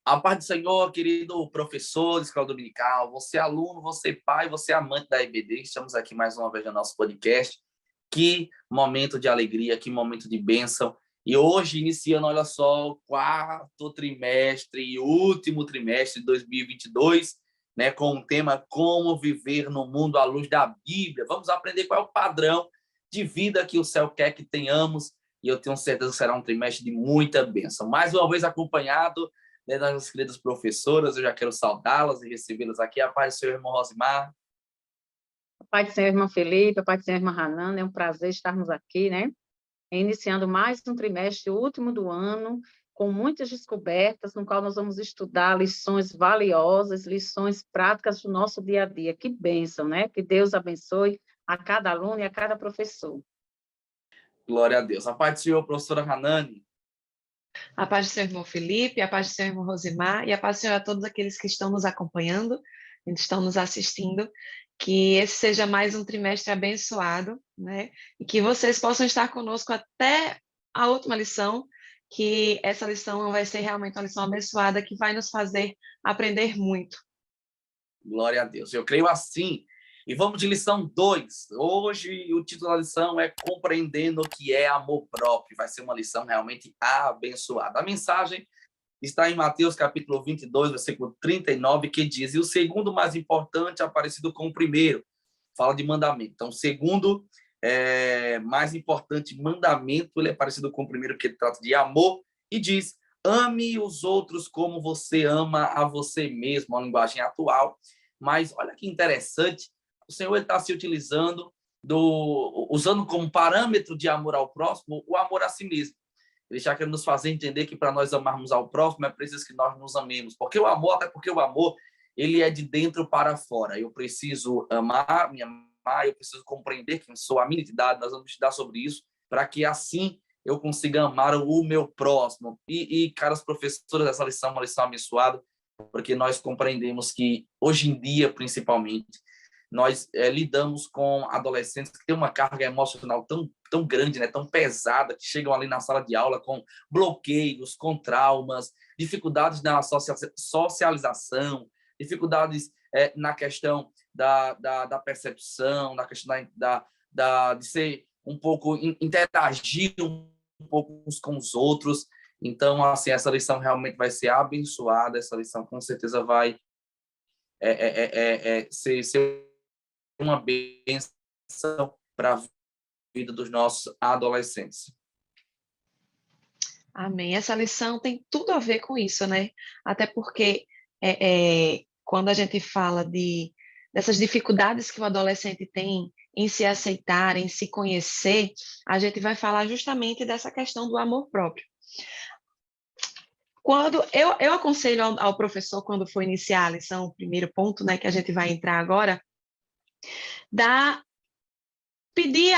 A paz do Senhor, querido professor de escola dominical, você aluno, você pai, você amante da EBD, estamos aqui mais uma vez no nosso podcast. Que momento de alegria, que momento de bênção. E hoje, iniciando, olha só, o quarto trimestre e último trimestre de 2022, né, com o tema Como Viver no Mundo à Luz da Bíblia. Vamos aprender qual é o padrão de vida que o céu quer que tenhamos, e eu tenho certeza que será um trimestre de muita bênção. Mais uma vez acompanhado, né, das nossas queridas professoras, eu já quero saudá-las e recebê-las aqui. A paz do seu irmão Rosimar. Pai do Senhor, irmão Felipe, Pai do Senhor, irmã Hanana, é um prazer estarmos aqui, né? Iniciando mais um trimestre, o último do ano, com muitas descobertas, no qual nós vamos estudar lições valiosas, lições práticas do nosso dia a dia. Que bênção, né? Que Deus abençoe a cada aluno e a cada professor. Glória a Deus. A paz do Senhor, professora Hanani. A paz do Senhor, irmão Felipe, a paz do Senhor, irmão Rosimar, e a paz do Senhor a todos aqueles que estão nos acompanhando, que estão nos assistindo, que esse seja mais um trimestre abençoado, né? E que vocês possam estar conosco até a última lição, que essa lição vai ser realmente uma lição abençoada, que vai nos fazer aprender muito. Glória a Deus. Eu creio assim. E vamos de lição 2. Hoje o título da lição é Compreendendo o que é amor próprio. Vai ser uma lição realmente abençoada. A mensagem está em Mateus capítulo 22, versículo 39, que diz: e o segundo mais importante é parecido com o primeiro. Fala de mandamento. Então, o segundo mais importante mandamento, ele é parecido com o primeiro, que trata de amor, e diz: ame os outros como você ama a você mesmo, uma linguagem atual. Mas olha que interessante, o Senhor está se utilizando, usando como parâmetro de amor ao próximo, o amor a si mesmo. Ele já quer nos fazer entender que para nós amarmos ao próximo é preciso que nós nos amemos. Porque o amor, até porque o amor, ele é de dentro para fora. Eu preciso amar, me amar, eu preciso compreender quem sou, a minha identidade. Nós vamos estudar sobre isso, para que assim eu consiga amar o meu próximo. Caras professoras, essa lição é uma lição abençoada, porque nós compreendemos que, hoje em dia, principalmente, nós lidamos com adolescentes que têm uma carga emocional tão grande, né, tão pesada, que chegam ali na sala de aula com bloqueios, com traumas, dificuldades na socialização, dificuldades na questão da percepção, na questão de ser um pouco, interagir um pouco uns com os outros. Então, assim, essa lição realmente vai ser abençoada, essa lição com certeza vai ser uma bênção para a vida dos nossos adolescentes. Amém. Essa lição tem tudo a ver com isso, né? Até porque quando a gente fala dessas dificuldades que o adolescente tem em se aceitar, em se conhecer, a gente vai falar justamente dessa questão do amor próprio. Quando eu aconselho ao professor, quando for iniciar a lição, o primeiro ponto, né, que a gente vai entrar agora, pedir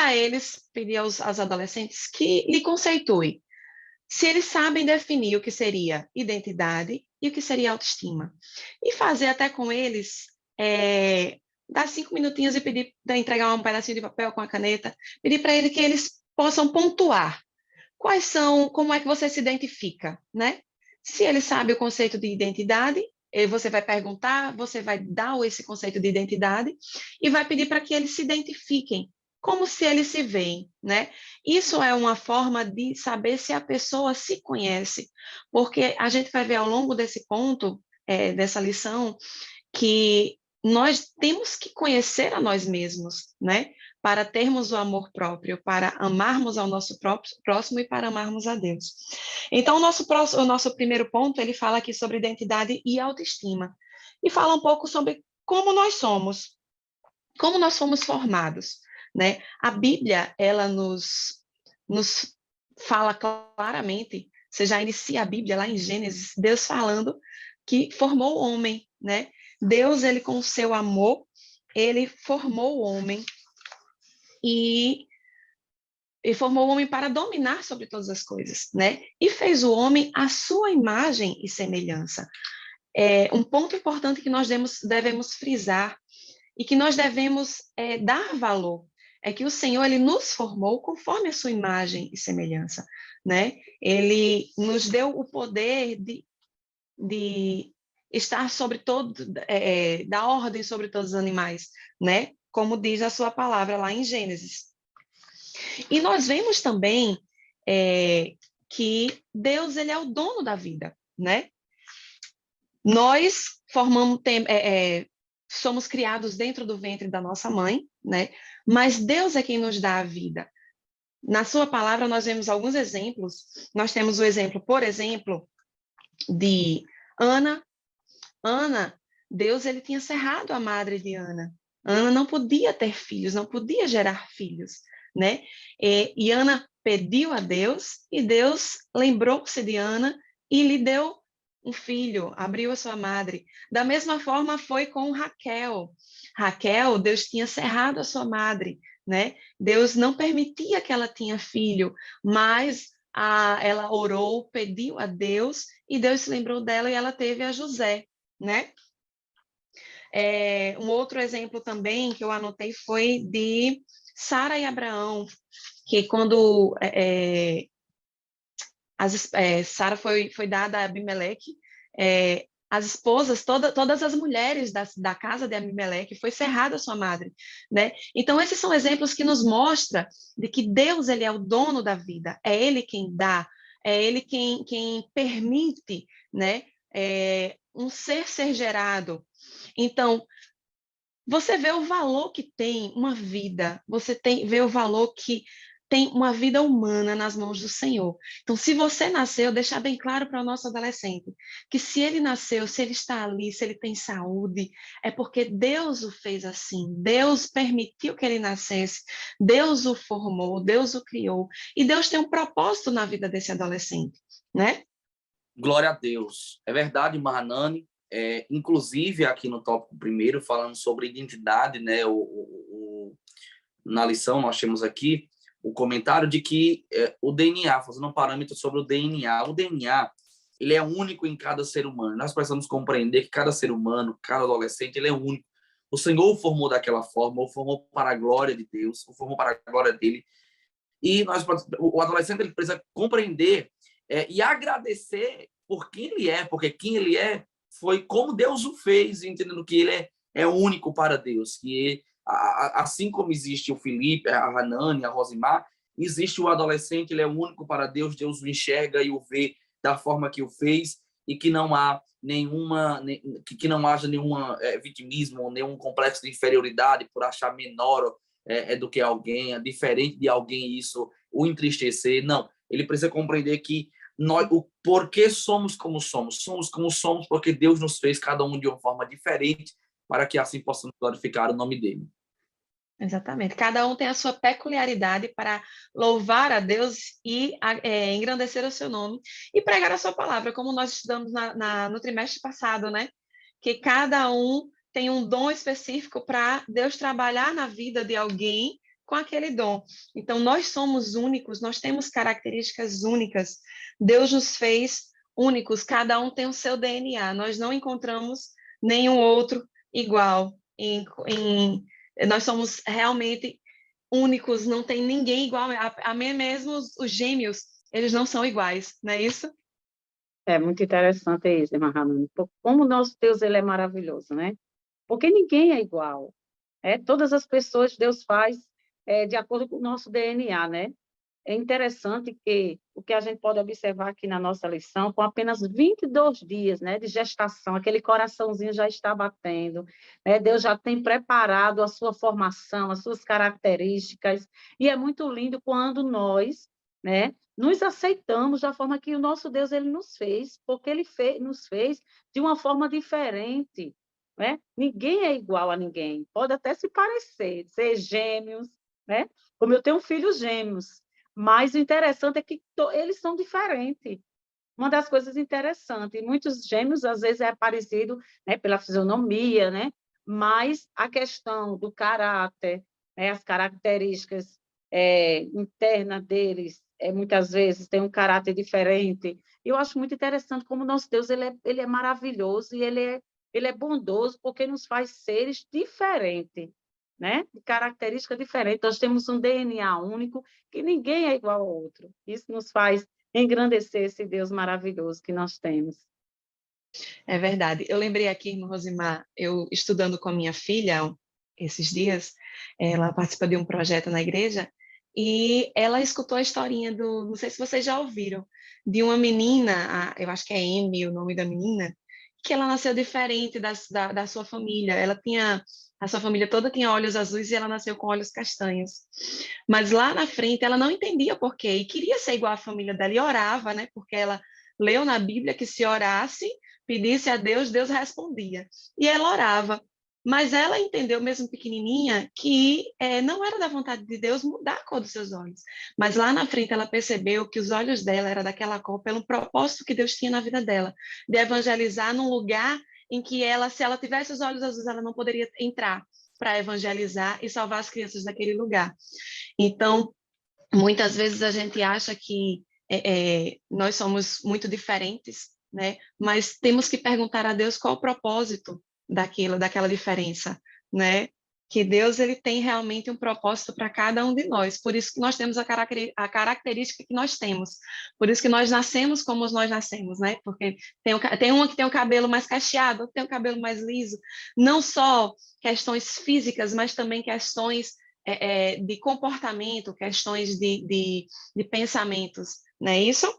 aos adolescentes que lhe conceituem se eles sabem definir o que seria identidade e o que seria autoestima. E fazer até com eles, dar 5 minutinhos e pedir para entregar um pedacinho de papel com a caneta, pedir para eles que eles possam pontuar como é que você se identifica, né? Se ele sabe o conceito de identidade, você vai perguntar, você vai dar esse conceito de identidade e vai pedir para que eles se identifiquem como se eles se veem, né? Isso é uma forma de saber se a pessoa se conhece, porque a gente vai ver ao longo desse ponto, dessa lição, que nós temos que conhecer a nós mesmos, né? Para termos o amor próprio, para amarmos ao nosso próximo e para amarmos a Deus. Então, o nosso primeiro ponto, ele fala aqui sobre identidade e autoestima, e fala um pouco sobre como nós fomos formados, né? A Bíblia, ela nos fala claramente, você já inicia a Bíblia lá em Gênesis, Deus falando que formou o homem, né? Deus, ele com o seu amor, ele formou o homem e formou o homem para dominar sobre todas as coisas, né? E fez o homem à sua imagem e semelhança. Um ponto importante que nós devemos frisar e que nós devemos dar valor é que o Senhor, ele nos formou conforme a sua imagem e semelhança, né? Ele nos deu o poder de estar sobre todo, dar ordem sobre todos os animais, né? Como diz a sua palavra lá em Gênesis. E nós vemos também que Deus, ele é o dono da vida, né? Nós somos criados dentro do ventre da nossa mãe, né? Mas Deus é quem nos dá a vida. Na sua palavra, nós vemos alguns exemplos. Nós temos o exemplo, por exemplo, de Ana. Ana, Deus, ele tinha cerrado a madre de Ana. Ana não podia ter filhos, não podia gerar filhos, né? E Ana pediu a Deus, e Deus lembrou-se de Ana e lhe deu um filho, abriu a sua madre. Da mesma forma foi com Raquel. Raquel, Deus tinha cerrado a sua madre, né? Deus não permitia que ela tinha filho, mas ela orou, pediu a Deus, e Deus se lembrou dela e ela teve a José, né? Um outro exemplo também que eu anotei foi de Sara e Abraão, que quando Sara foi dada a Abimeleque, as esposas, todas as mulheres da casa de Abimeleque, foi cerrada a sua madre, né? Então, esses são exemplos que nos mostram de que Deus, ele é o dono da vida, é Ele quem dá, é Ele quem permite, né? Um ser gerado. Então, você vê o valor que tem uma vida, vê o valor que tem uma vida humana nas mãos do Senhor. Então, se você nasceu, deixar bem claro para o nosso adolescente que se ele nasceu, se ele está ali, se ele tem saúde, é porque Deus o fez assim, Deus permitiu que ele nascesse, Deus o formou, Deus o criou, e Deus tem um propósito na vida desse adolescente, né? Glória a Deus. É verdade, Mahanani. Inclusive, aqui no tópico primeiro, falando sobre identidade, né? Na lição, nós temos aqui o comentário de que o DNA, fazendo um parâmetro sobre o DNA, ele é único em cada ser humano. Nós precisamos compreender que cada ser humano, cada adolescente, ele é único. O Senhor o formou daquela forma, o formou para a glória de Deus, o formou para a glória dele. E o adolescente, ele precisa compreender e agradecer por quem ele é, porque quem ele é foi como Deus o fez, entendendo que ele é único para Deus, que assim como existe o Felipe, a Hanani, a Rosimar, existe o adolescente, ele é único para Deus, Deus o enxerga e o vê da forma que o fez, e que não há que não haja nenhum vitimismo, nenhum complexo de inferioridade por achar menor do que alguém, é diferente de alguém, isso o entristecer. Não, ele precisa compreender que o porquê somos como somos porque Deus nos fez cada um de uma forma diferente, para que assim possamos glorificar o nome dele. Exatamente. Cada um tem a sua peculiaridade para louvar a Deus e engrandecer o seu nome e pregar a sua palavra, como nós estudamos no trimestre passado, né? Que cada um tem um dom específico para Deus trabalhar na vida de alguém com aquele dom. Então, nós somos únicos, nós temos características únicas. Deus nos fez únicos, cada um tem o seu DNA. Nós não encontramos nenhum outro igual nós somos realmente únicos, não tem ninguém igual, a mim mesmo os gêmeos, eles não são iguais, não é isso? É muito interessante isso, Mahanani. Como o nosso Deus, ele é maravilhoso, né? Porque ninguém é igual. Todas as pessoas Deus faz de acordo com o nosso DNA, né? É interessante que o que a gente pode observar aqui na nossa lição, com apenas 22 dias, né, de gestação, aquele coraçãozinho já está batendo, né? Deus já tem preparado a sua formação, as suas características, e é muito lindo quando nós, né, nos aceitamos da forma que o nosso Deus ele nos fez, porque ele nos fez de uma forma diferente, né? Ninguém é igual a ninguém, pode até se parecer, ser gêmeos, né? Como eu tenho filhos gêmeos, mas o interessante é que eles são diferentes. Uma das coisas interessantes, muitos gêmeos, às vezes, é parecido, né, pela fisionomia, né? Mas a questão do caráter, né, as características internas deles, muitas vezes, tem um caráter diferente. Eu acho muito interessante como o nosso Deus ele é maravilhoso e ele é bondoso porque nos faz seres diferentes, né? De característica diferente. Nós temos um DNA único que ninguém é igual ao outro. Isso nos faz engrandecer esse Deus maravilhoso que nós temos. É verdade. Eu lembrei aqui, irmã Rosimar, eu estudando com a minha filha esses dias, ela participa de um projeto na igreja, e ela escutou a historinha do, não sei se vocês já ouviram, de uma menina, eu acho que é Amy o nome da menina, que ela nasceu diferente da sua família. Ela tinha, a sua família toda tinha olhos azuis e ela nasceu com olhos castanhos. Mas lá na frente ela não entendia por quê e queria ser igual à família dela e orava, né? Porque ela leu na Bíblia que se orasse, pedisse a Deus, Deus respondia. E ela orava. Mas ela entendeu, mesmo pequenininha, que não era da vontade de Deus mudar a cor dos seus olhos. Mas lá na frente ela percebeu que os olhos dela eram daquela cor pelo propósito que Deus tinha na vida dela, de evangelizar num lugar em que ela, se ela tivesse os olhos azuis, ela não poderia entrar para evangelizar e salvar as crianças daquele lugar. Então, muitas vezes a gente acha que nós somos muito diferentes, né? Mas temos que perguntar a Deus qual o propósito daquela diferença, né? Que Deus ele tem realmente um propósito para cada um de nós. Por isso que nós temos a característica que nós temos. Por isso que nós nascemos como nós nascemos, né? Porque tem uma que tem o cabelo mais cacheado, outra tem o cabelo mais liso. Não só questões físicas, mas também questões de comportamento, questões de pensamentos, não é isso?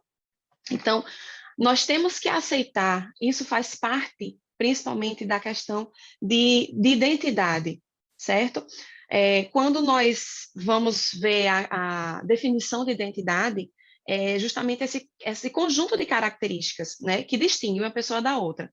Então, nós temos que aceitar, isso faz parte principalmente da questão de identidade, certo? Quando nós vamos ver a definição de identidade, é justamente esse conjunto de características, né, que distingue uma pessoa da outra.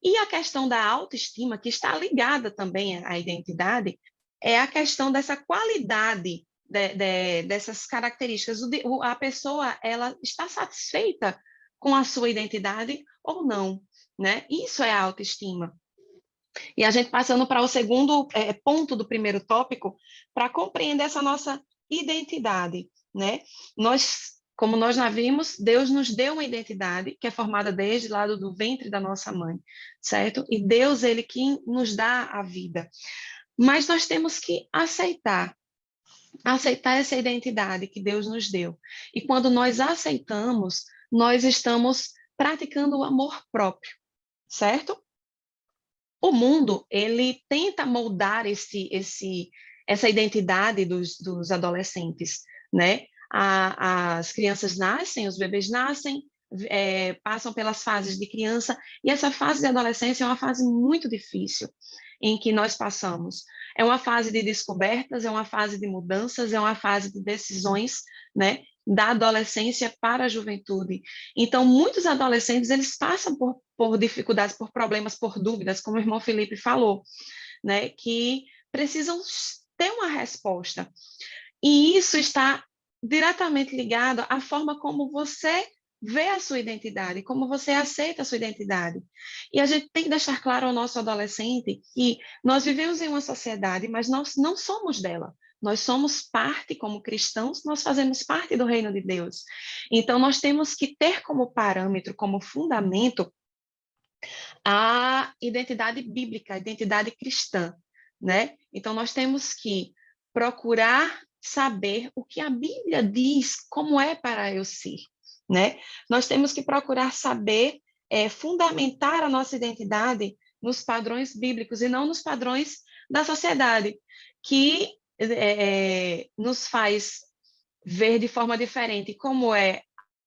E a questão da autoestima, que está ligada também à identidade, é a questão dessa qualidade dessas características. A pessoa ela está satisfeita com a sua identidade ou não, né? Isso é a autoestima. E a gente passando para o segundo ponto do primeiro tópico, para compreender essa nossa identidade, né? Como nós já vimos, Deus nos deu uma identidade que é formada desde lá do ventre da nossa mãe, certo? E Deus, ele que nos dá a vida. Mas nós temos que aceitar essa identidade que Deus nos deu. E quando nós aceitamos, nós estamos praticando o amor próprio, certo? O mundo, ele tenta moldar essa identidade dos adolescentes, né? As crianças nascem, os bebês nascem, passam pelas fases de criança, e essa fase de adolescência é uma fase muito difícil em que nós passamos. É uma fase de descobertas, é uma fase de mudanças, é uma fase de decisões, né? Da adolescência para a juventude. Então, muitos adolescentes, eles passam por dificuldades, por problemas, por dúvidas, como o irmão Felipe falou, né? Que precisam ter uma resposta. E isso está diretamente ligado à forma como você vê a sua identidade, como você aceita a sua identidade. E a gente tem que deixar claro ao nosso adolescente que nós vivemos em uma sociedade, mas nós não somos dela. Nós somos parte, como cristãos, nós fazemos parte do reino de Deus. Então, nós temos que ter como parâmetro, como fundamento, a identidade bíblica, a identidade cristã, né? Então, nós temos que procurar saber o que a Bíblia diz, como é para eu ser, né? Nós temos que procurar saber, fundamentar a nossa identidade nos padrões bíblicos e não nos padrões da sociedade, que nos faz ver de forma diferente como é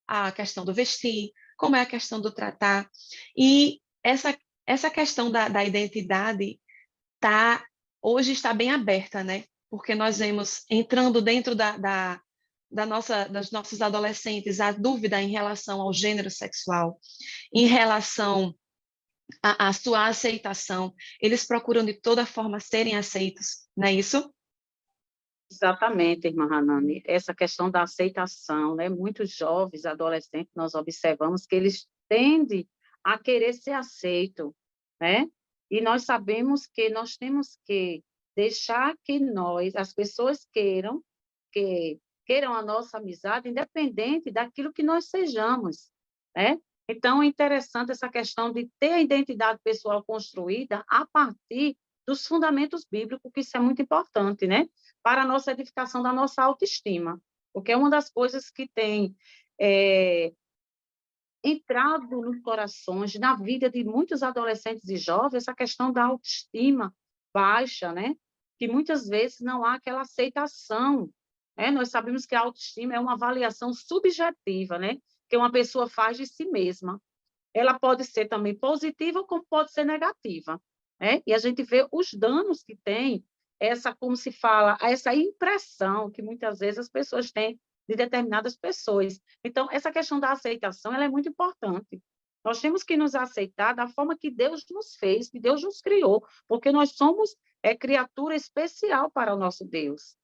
a questão do vestir, como é a questão do tratar. E essa questão da identidade hoje está bem aberta, né? Porque nós vemos entrando dentro das nossos adolescentes a dúvida em relação ao gênero sexual, em relação à sua aceitação. Eles procuram de toda forma serem aceitos, não é isso? Exatamente, irmã Hanani. Essa questão da aceitação, né? Muitos jovens, adolescentes, nós observamos que eles tendem a querer ser aceitos, né? E nós sabemos que nós temos que deixar que as pessoas queiram a nossa amizade, independente daquilo que nós sejamos, né? Então, é interessante essa questão de ter a identidade pessoal construída a partir dos fundamentos bíblicos, que isso é muito importante, né? Para a nossa edificação da nossa autoestima, porque é uma das coisas que tem entrado nos corações, na vida de muitos adolescentes e jovens, essa questão da autoestima baixa, né? Que muitas vezes não há aquela aceitação, né? Nós sabemos que a autoestima é uma avaliação subjetiva, né? Que uma pessoa faz de si mesma. Ela pode ser também positiva, como pode ser negativa, né? E a gente vê os danos que tem essa, como se fala, essa impressão que muitas vezes as pessoas têm de determinadas pessoas. Então, essa questão da aceitação, ela é muito importante. Nós temos que nos aceitar da forma que Deus nos fez, que Deus nos criou, porque nós somos criatura especial para o nosso Deus.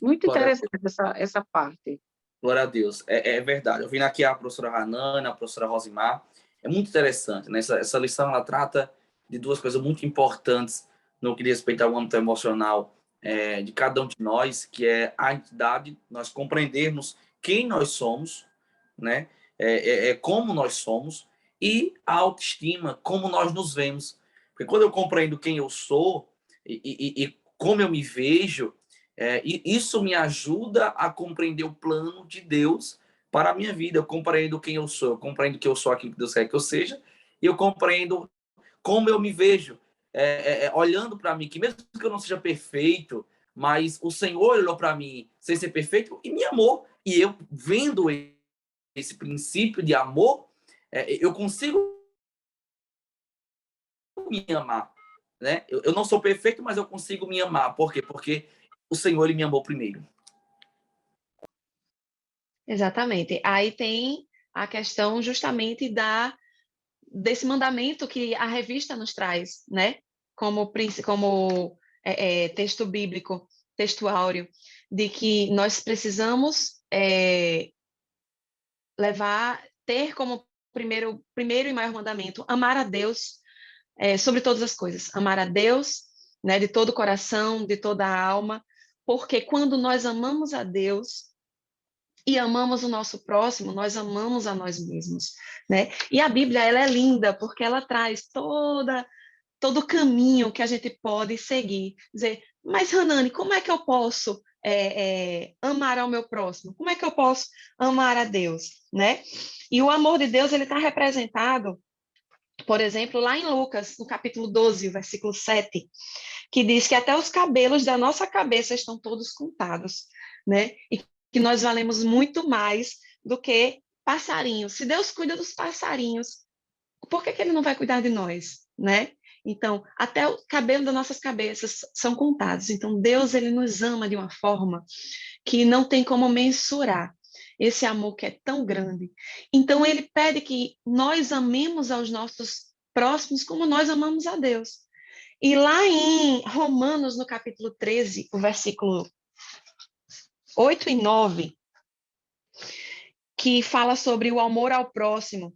Muito Glória a interessante Deus. essa parte. Glória a Deus. É verdade. Eu vim aqui a professora Hanana, a professora Rosimar. É muito interessante, né? Essa lição, ela trata de duas coisas muito importantes no que diz respeito ao âmbito emocional de cada um de nós, que é a identidade, nós compreendermos quem nós somos, né? Como nós somos, e a autoestima, como nós nos vemos. Porque quando eu compreendo quem eu sou e como eu me vejo, e isso me ajuda a compreender o plano de Deus para a minha vida. Eu compreendo quem eu sou, eu compreendo que eu sou aquilo que Deus quer que eu seja, e eu compreendo como eu me vejo, olhando para mim, que mesmo que eu não seja perfeito, mas o Senhor olhou para mim sem ser perfeito e me amou. E eu, vendo esse princípio de amor, eu consigo me amar. Né? Eu não sou perfeito, mas eu consigo me amar. Por quê? Porque o Senhor, ele me amou primeiro. Exatamente. Aí tem a questão justamente desse mandamento que a revista nos traz, né? Como texto bíblico, texto áureo, de que nós precisamos ter como primeiro e maior mandamento, amar a Deus sobre todas as coisas. Amar a Deus, né, de todo o coração, de toda a alma, porque quando nós amamos a Deus e amamos o nosso próximo, nós amamos a nós mesmos, né? E a Bíblia, ela é linda porque ela traz todo o caminho que a gente pode seguir. Dizer, mas Hanani, como é que eu posso amar ao meu próximo? Como é que eu posso amar a Deus, né? E o amor de Deus, ele está representado, por exemplo, lá em Lucas, no capítulo 12, versículo 7, que diz que até os cabelos da nossa cabeça estão todos contados, né? E que nós valemos muito mais do que passarinhos. Se Deus cuida dos passarinhos, por que ele não vai cuidar de nós, né? Então, até o cabelo das nossas cabeças são contados. Então, Deus, ele nos ama de uma forma que não tem como mensurar esse amor que é tão grande. Então, ele pede que nós amemos aos nossos próximos como nós amamos a Deus. E lá em Romanos, no capítulo 13, o versículo 8 e 9, que fala sobre o amor ao próximo,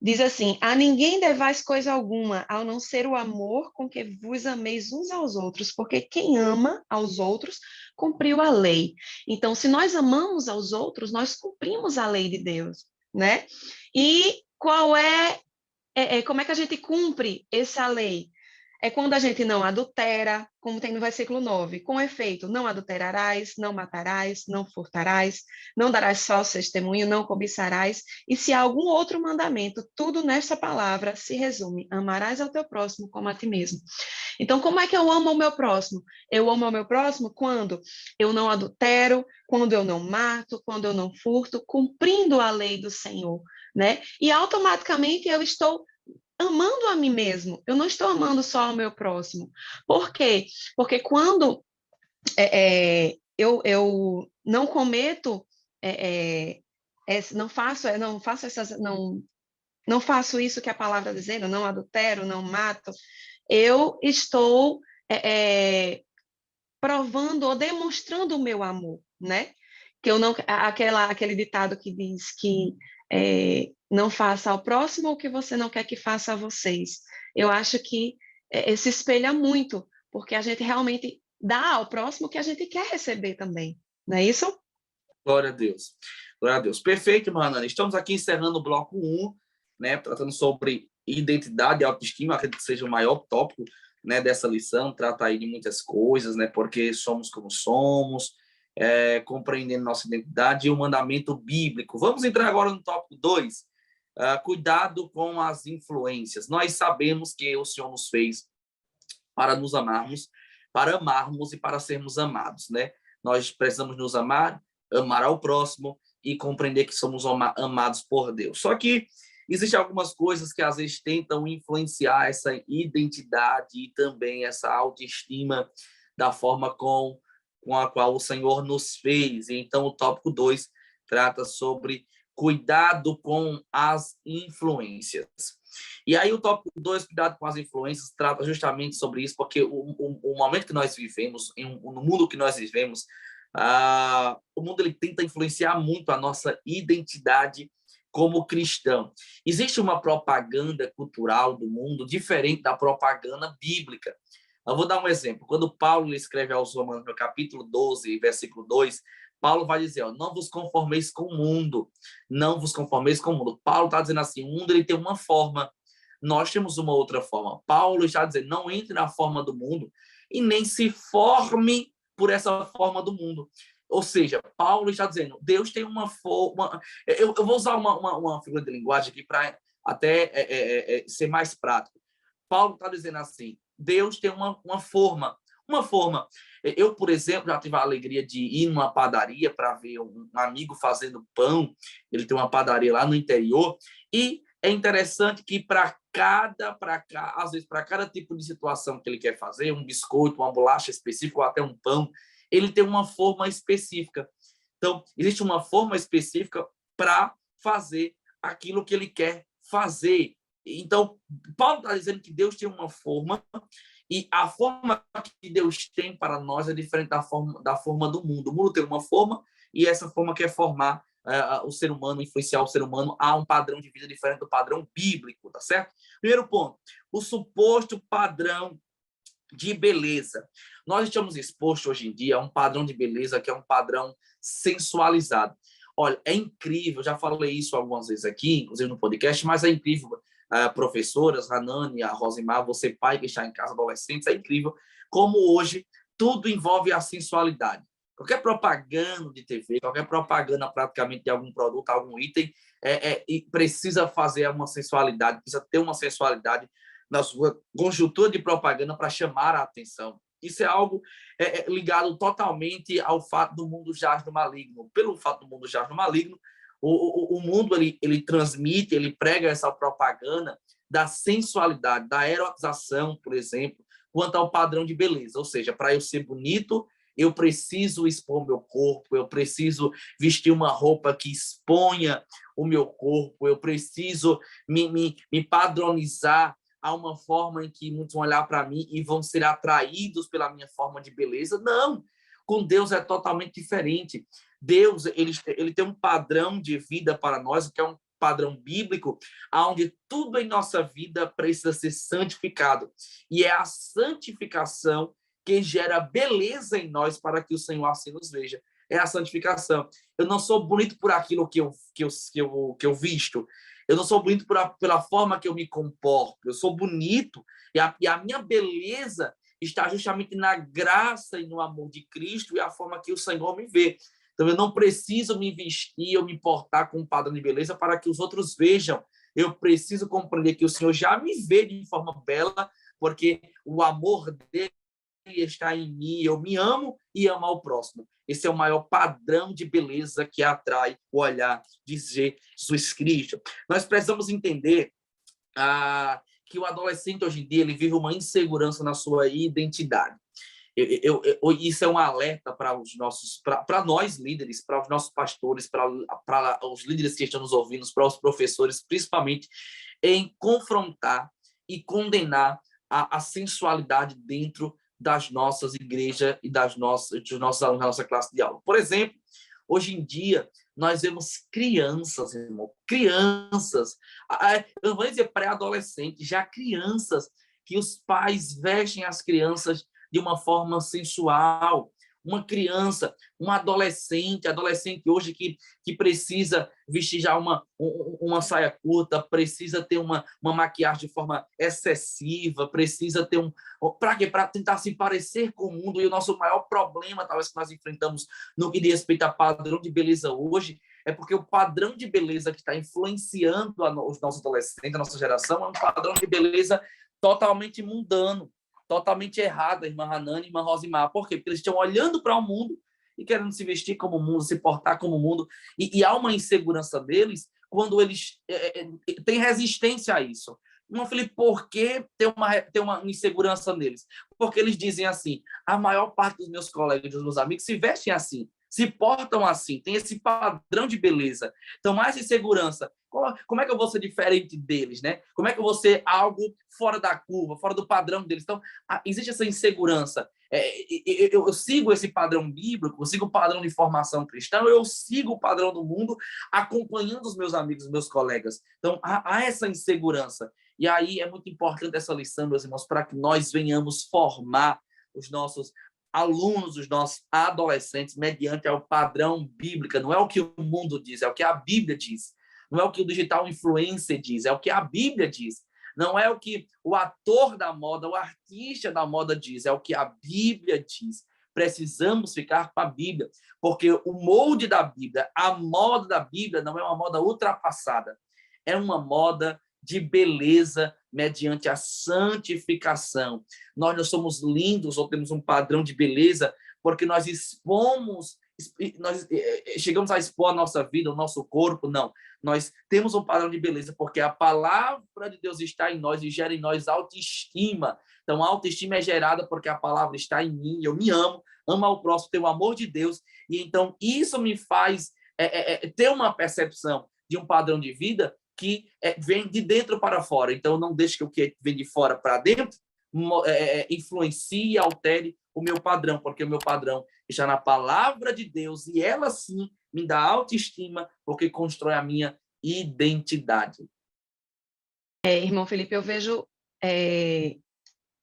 diz assim: a ninguém devais coisa alguma, ao não ser o amor com que vos ameis uns aos outros, porque quem ama aos outros cumpriu a lei. Então, se nós amamos aos outros, nós cumprimos a lei de Deus, né? E como é que a gente cumpre essa lei? É quando a gente não adultera, como tem no versículo 9, com efeito, não adulterarás, não matarás, não furtarás, não darás falso testemunho, não cobiçarás, e se há algum outro mandamento, tudo nesta palavra se resume: amarás ao teu próximo como a ti mesmo. Então, como é que eu amo ao meu próximo? Eu amo ao meu próximo quando eu não adultero, quando eu não mato, quando eu não furto, cumprindo a lei do Senhor, né? E automaticamente eu estou amando a mim mesmo, eu não estou amando só o meu próximo. Por quê? Porque quando eu não cometo, não faço isso que a palavra está dizendo, não adultero, não mato, eu estou provando ou demonstrando o meu amor, né? Que eu não, aquele ditado que diz que não faça ao próximo o que você não quer que faça a vocês. Eu acho que se espelha muito, porque a gente realmente dá ao próximo o que a gente quer receber também, não é isso? Glória a Deus. Glória a Deus. Perfeito, Manana. Estamos aqui encerrando o bloco 1, né, tratando sobre identidade e autoestima. Acredito que seja o maior tópico, né, dessa lição. Trata aí de muitas coisas, né, porque somos como somos, compreendendo nossa identidade e o mandamento bíblico. Vamos entrar agora no tópico 2, Cuidado com as influências. Nós sabemos que o Senhor nos fez para nos amarmos, para amarmos e para sermos amados, né? Nós precisamos nos amar, amar ao próximo e compreender que somos amados por Deus. Só que existem algumas coisas que às vezes tentam influenciar essa identidade e também essa autoestima da forma com a qual o Senhor nos fez. Então, o tópico 2 trata sobre cuidado com as influências. E aí o tópico 2, cuidado com as influências, trata justamente sobre isso, porque o momento que nós vivemos, no mundo que nós vivemos, o mundo ele tenta influenciar muito a nossa identidade como cristão. Existe uma propaganda cultural do mundo diferente da propaganda bíblica. Eu vou dar um exemplo. Quando Paulo escreve aos Romanos, no capítulo 12, versículo 2, Paulo vai dizer, não vos conformeis com o mundo, não vos conformeis com o mundo. Paulo está dizendo assim, o mundo ele tem uma forma, nós temos uma outra forma. Paulo está dizendo, não entre na forma do mundo e nem se forme por essa forma do mundo. Ou seja, Paulo está dizendo, Deus tem uma forma... Eu vou usar uma figura de linguagem aqui para até ser mais prático. Paulo está dizendo assim, Deus tem uma forma. Eu, por exemplo, já tive a alegria de ir numa padaria para ver um amigo fazendo pão. Ele tem uma padaria lá no interior. E é interessante que às vezes, para cada tipo de situação que ele quer fazer, um biscoito, uma bolacha específica ou até um pão, ele tem uma forma específica. Então, existe uma forma específica para fazer aquilo que ele quer fazer. Então, Paulo está dizendo que Deus tem uma forma e a forma que Deus tem para nós é diferente da forma do mundo. O mundo tem uma forma e essa forma quer formar o ser humano, influenciar o ser humano a um padrão de vida diferente do padrão bíblico, tá certo? Primeiro ponto, o suposto padrão de beleza. Nós estamos expostos hoje em dia a um padrão de beleza que é um padrão sensualizado. Olha, é incrível, já falei isso algumas vezes aqui, inclusive no podcast, mas é incrível, professoras, Hanani, a Rosimar, você pai que está em casa, adolescentes, é incrível como hoje tudo envolve a sensualidade. Qualquer propaganda de TV, qualquer propaganda praticamente de algum produto, algum item, precisa fazer uma sensualidade, precisa ter uma sensualidade na sua conjuntura de propaganda para chamar a atenção. Isso é algo ligado totalmente ao fato do mundo jaz no maligno. Pelo fato do mundo jaz no maligno, o mundo ele transmite, ele prega essa propaganda da sensualidade, da erotização, por exemplo, quanto ao padrão de beleza. Ou seja, para eu ser bonito, eu preciso expor meu corpo, eu preciso vestir uma roupa que exponha o meu corpo, eu preciso me padronizar a uma forma em que muitos vão olhar para mim e vão ser atraídos pela minha forma de beleza. Não, com Deus é totalmente diferente. Deus ele tem um padrão de vida para nós, que é um padrão bíblico, onde tudo em nossa vida precisa ser santificado. E é a santificação que gera beleza em nós para que o Senhor assim nos veja. É a santificação. Eu não sou bonito por aquilo que eu visto. Eu não sou bonito pela forma que eu me comporto. Eu sou bonito e a minha beleza está justamente na graça e no amor de Cristo e a forma que o Senhor me vê. Então, eu não preciso me vestir ou me portar com um padrão de beleza para que os outros vejam. Eu preciso compreender que o Senhor já me vê de forma bela, porque o amor dele está em mim, eu me amo e amo ao próximo. Esse é o maior padrão de beleza que atrai o olhar de Jesus Cristo. Nós precisamos entender que o adolescente hoje em dia ele vive uma insegurança na sua identidade. Isso é um alerta para nós líderes, para os nossos pastores, para os líderes que estão nos ouvindo, para os professores, principalmente, em confrontar e condenar a sensualidade dentro das nossas igrejas e dos nossos alunos da nossa classe de aula. Por exemplo, hoje em dia, nós vemos crianças, irmão, eu vou dizer pré-adolescentes, já crianças, que os pais vestem as crianças de uma forma sensual. Uma criança, um adolescente hoje que precisa vestir já uma saia curta, precisa ter uma maquiagem de forma excessiva, precisa ter para quê? Para tentar se parecer com o mundo. E o nosso maior problema, talvez, que nós enfrentamos no que diz respeito a padrão de beleza hoje, é porque o padrão de beleza que está influenciando os nossos adolescentes, a nossa geração, é um padrão de beleza totalmente mundano, totalmente errado, irmã Hanani e irmã Rosimar. Por quê? Porque eles estão olhando para o mundo e querendo se vestir como o mundo, se portar como o mundo, e há uma insegurança deles quando eles têm resistência a isso. Irmão Felipe, por que tem uma insegurança neles? Porque eles dizem assim, a maior parte dos meus colegas, dos meus amigos, se vestem assim, se portam assim, tem esse padrão de beleza. Então, mais insegurança. Como é que eu vou ser diferente deles, né? Como é que eu vou ser algo fora da curva, fora do padrão deles? Então, existe essa insegurança. Eu sigo esse padrão bíblico, eu sigo o padrão de formação cristã, eu sigo o padrão do mundo, acompanhando os meus amigos, os meus colegas. Então, há essa insegurança. E aí é muito importante essa lição, meus irmãos, para que nós venhamos formar os nossos alunos, os nossos adolescentes, mediante ao padrão bíblico. Não é o que o mundo diz, é o que a Bíblia diz. Não é o que o digital influencer diz, é o que a Bíblia diz. Não é o que o ator da moda, o artista da moda diz, é o que a Bíblia diz. Precisamos ficar com a Bíblia, porque o molde da Bíblia, a moda da Bíblia não é uma moda ultrapassada, é uma moda de beleza mediante a santificação. Nós não somos lindos ou temos um padrão de beleza porque nós chegamos a expor a nossa vida, o nosso corpo, não. Nós temos um padrão de beleza porque a palavra de Deus está em nós e gera em nós autoestima. Então, a autoestima é gerada porque a palavra está em mim, eu me amo ao próximo, tenho o amor de Deus, e então isso me faz ter uma percepção de um padrão de vida que vem de dentro para fora. Então, não deixe que o que vem de fora para dentro influencie e altere o meu padrão, porque o meu padrão está na palavra de Deus e ela, sim, me dá autoestima porque constrói a minha identidade. Irmão Felipe, eu vejo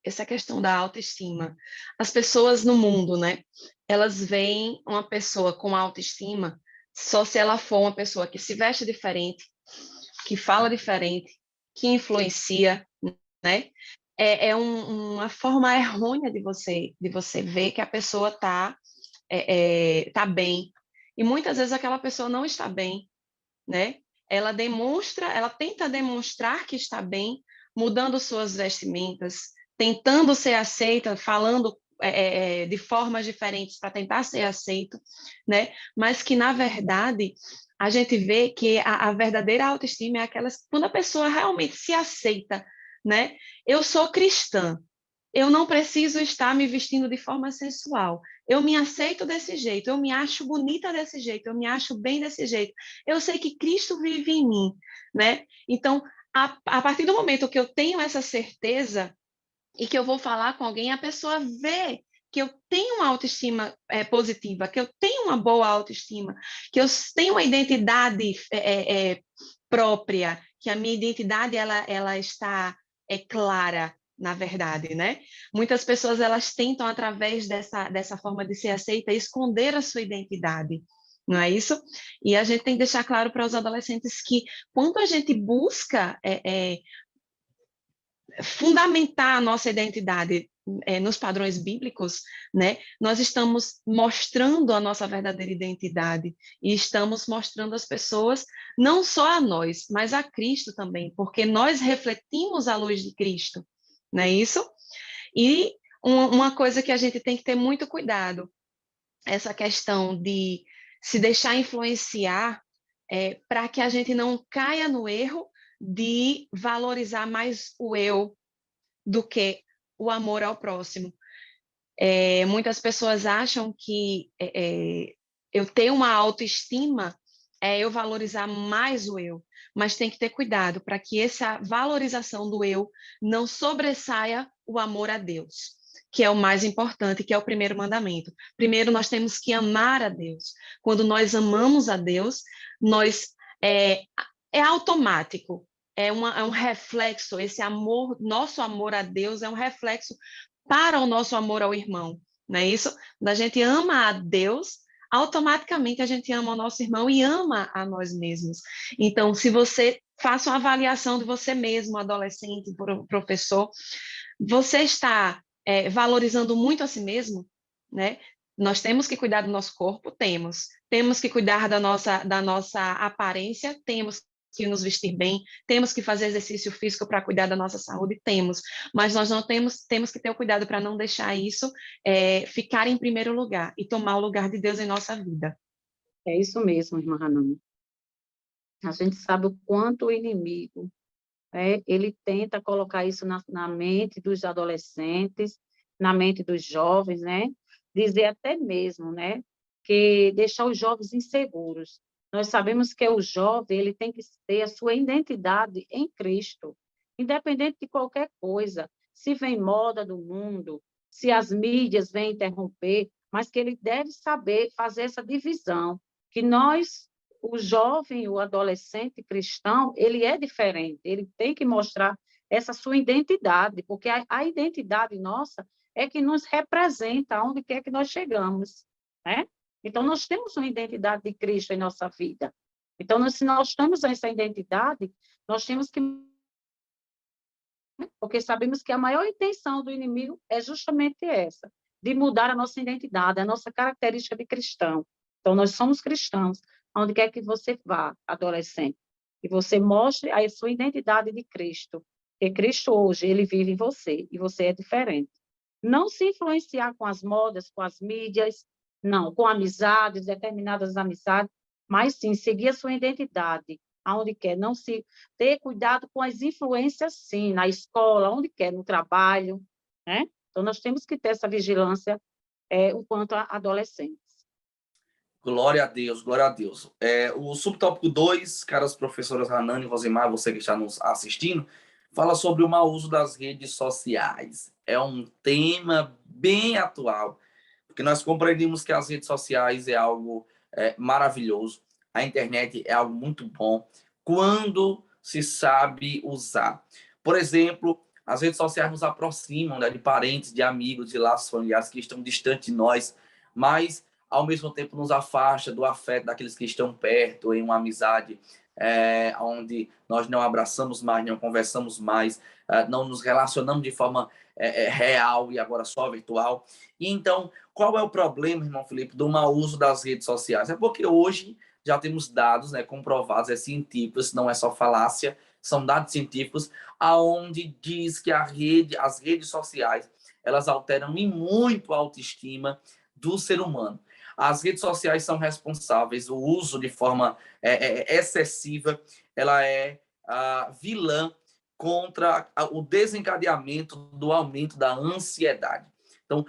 essa questão da autoestima. As pessoas no mundo, né? Elas veem uma pessoa com autoestima só se ela for uma pessoa que se veste diferente, que fala diferente, que influencia, né? Uma forma errônea de você ver que a pessoa está bem. E muitas vezes aquela pessoa não está bem, né? Ela tenta demonstrar que está bem, mudando suas vestimentas, tentando ser aceita, falando de formas diferentes para tentar ser aceito, né? Mas que, na verdade, a gente vê que a verdadeira autoestima é aquela quando a pessoa realmente se aceita, né? Eu sou cristã, eu não preciso estar me vestindo de forma sensual. Eu me aceito desse jeito, eu me acho bonita desse jeito, eu me acho bem desse jeito. Eu sei que Cristo vive em mim, né? Então, a partir do momento que eu tenho essa certeza e que eu vou falar com alguém, a pessoa vê que eu tenho uma autoestima positiva, que eu tenho uma boa autoestima, que eu tenho uma identidade própria, que a minha identidade ela está clara, na verdade, né? Muitas pessoas elas tentam através dessa forma de ser aceita esconder a sua identidade, não é isso? E a gente tem que deixar claro para os adolescentes que quando a gente busca fundamentar a nossa identidade nos padrões bíblicos, né? Nós estamos mostrando a nossa verdadeira identidade e estamos mostrando às pessoas, não só a nós, mas a Cristo também, porque nós refletimos a luz de Cristo, não é isso? E uma coisa que a gente tem que ter muito cuidado, essa questão de se deixar influenciar para que a gente não caia no erro de valorizar mais o eu do que o amor ao próximo. Muitas pessoas acham que eu ter uma autoestima é eu valorizar mais o eu, mas tem que ter cuidado para que essa valorização do eu não sobressaia o amor a Deus, que é o mais importante, que é o primeiro mandamento. Primeiro, nós temos que amar a Deus. Quando nós amamos a Deus, é automático. É um reflexo, esse amor, nosso amor a Deus é um reflexo para o nosso amor ao irmão, não é isso? Quando a gente ama a Deus, automaticamente a gente ama o nosso irmão e ama a nós mesmos. Então, se você faça uma avaliação de você mesmo, adolescente, professor, você está valorizando muito a si mesmo, né? Nós temos que cuidar do nosso corpo? Temos. Temos que cuidar da nossa aparência? Temos que nos vestir bem? Temos que fazer exercício físico para cuidar da nossa saúde? Temos. Mas nós não temos que ter o cuidado para não deixar isso ficar em primeiro lugar e tomar o lugar de Deus em nossa vida. É isso mesmo, irmã Hanana. A gente sabe o quanto o inimigo, ele tenta colocar isso na mente dos adolescentes, na mente dos jovens, né? Dizer até mesmo, né? Que deixar os jovens inseguros. Nós sabemos que o jovem, ele tem que ter a sua identidade em Cristo, independente de qualquer coisa. Se vem moda do mundo, se as mídias vêm interromper, mas que ele deve saber fazer essa divisão, que nós, o jovem, o adolescente cristão, ele é diferente, ele tem que mostrar essa sua identidade, porque a identidade nossa é que nos representa aonde quer que nós chegamos, né? Então, nós temos uma identidade de Cristo em nossa vida. Então, se nós temos essa identidade, nós temos que... Porque sabemos que a maior intenção do inimigo é justamente essa, de mudar a nossa identidade, a nossa característica de cristão. Então, nós somos cristãos, onde quer que você vá, adolescente, e você mostre a sua identidade de Cristo, porque Cristo hoje, ele vive em você, e você é diferente. Não se influenciar com as modas, com as mídias, não, com amizades, determinadas amizades, mas sim seguir a sua identidade, aonde quer, não se ter cuidado com as influências, sim, na escola, onde quer, no trabalho, né? Então, nós temos que ter essa vigilância enquanto adolescentes. Glória a Deus, glória a Deus. O subtópico 2, caras professoras Hanana e Rosemar, você que está nos assistindo, fala sobre o mau uso das redes sociais. É um tema bem atual, porque nós compreendemos que as redes sociais é algo maravilhoso, a internet é algo muito bom, quando se sabe usar. Por exemplo, as redes sociais nos aproximam, né, de parentes, de amigos, de laços familiares que estão distantes de nós, mas ao mesmo tempo nos afasta do afeto daqueles que estão perto, em uma amizade onde nós não abraçamos mais, não conversamos mais, não nos relacionamos de forma real e agora só virtual. E então, qual é o problema, irmão Felipe, do mau uso das redes sociais? É porque hoje já temos dados, né, comprovados, científicos, não é só falácia, são dados científicos, aonde diz que as redes sociais, elas alteram em muito a autoestima do ser humano. As redes sociais são responsáveis, o uso de forma excessiva, ela é vilã contra o desencadeamento do aumento da ansiedade. Então,